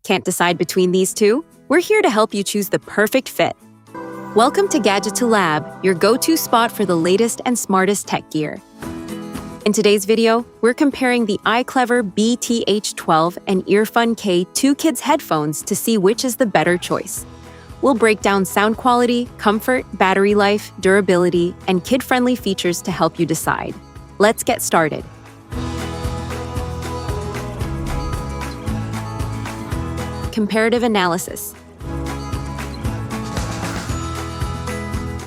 Can't decide between these two? We're here to help you choose the perfect fit. Welcome to Gadgeto Lab, your go-to spot for the latest and smartest tech gear. In today's video, we're comparing the iClever BTH12 and EarFun K2 Kids headphones to see which is the better choice. We'll break down sound quality, comfort, battery life, durability, and kid-friendly features to help you decide. Let's get started. Comparative analysis.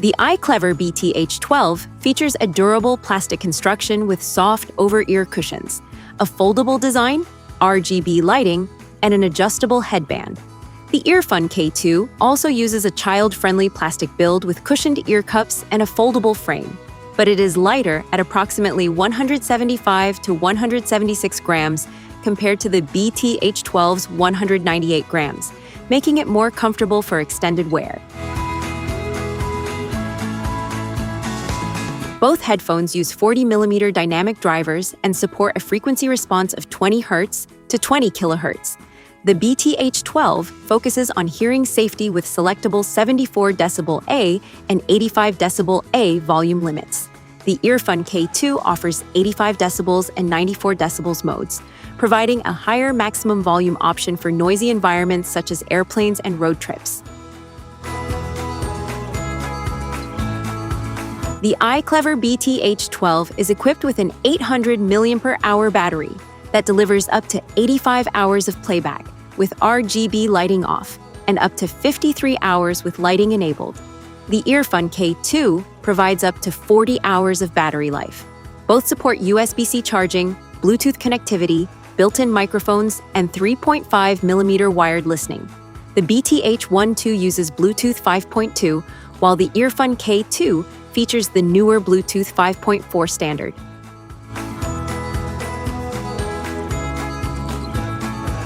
The iClever BTH12 features a durable plastic construction with soft over-ear cushions, a foldable design, RGB lighting, and an adjustable headband. The EarFun K2 also uses a child-friendly plastic build with cushioned ear cups and a foldable frame, but it is lighter at approximately 175 to 176 grams compared to the BTH12's 198 grams, making it more comfortable for extended wear. Both headphones use 40mm dynamic drivers and support a frequency response of 20 Hz to 20 kHz. The BTH12 focuses on hearing safety with selectable 74 dB and 85 dB volume limits. The EarFun K2 offers 85 dB and 94 dB modes, providing a higher maximum volume option for noisy environments such as airplanes and road trips. The iClever BTH12 is equipped with an 800 mAh battery that delivers up to 85 hours of playback with RGB lighting off and up to 53 hours with lighting enabled. The EarFun K2 provides up to 40 hours of battery life. Both support USB-C charging, Bluetooth connectivity, built-in microphones, and 3.5mm wired listening. The BTH12 uses Bluetooth 5.2, while the EarFun K2 features the newer Bluetooth 5.4 standard.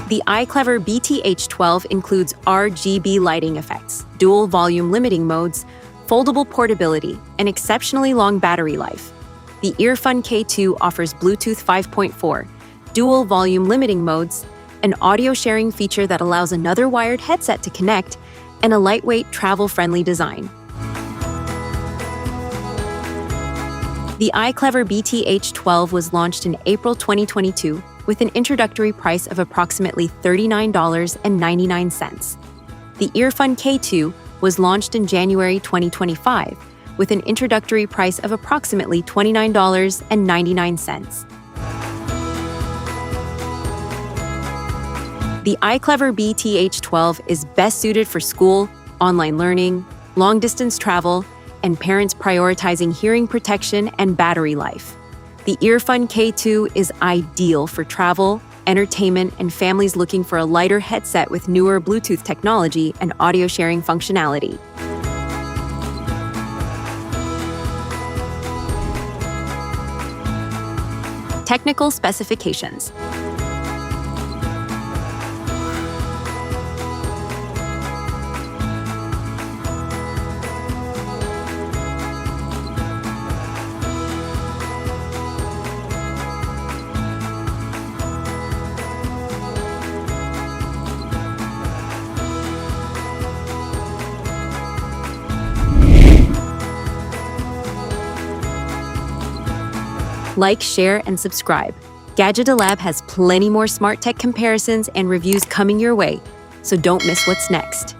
The iClever BTH12 includes RGB lighting effects, dual volume limiting modes, foldable portability, and exceptionally long battery life. The EarFun K2 offers Bluetooth 5.4, dual volume limiting modes, an audio sharing feature that allows another wired headset to connect, and a lightweight, travel-friendly design. The iClever BTH12 was launched in April 2022 with an introductory price of approximately $39.99. The EarFun K2 was launched in January 2025 with an introductory price of approximately $29.99. The iClever BTH12 is best suited for school, online learning, long-distance travel, and parents prioritizing hearing protection and battery life. The EarFun K2 is ideal for travel, entertainment, and families looking for a lighter headset with newer Bluetooth technology and audio sharing functionality. Technical specifications. Like, share, and subscribe. Gadgeto Lab has plenty more smart tech comparisons and reviews coming your way, so don't miss what's next.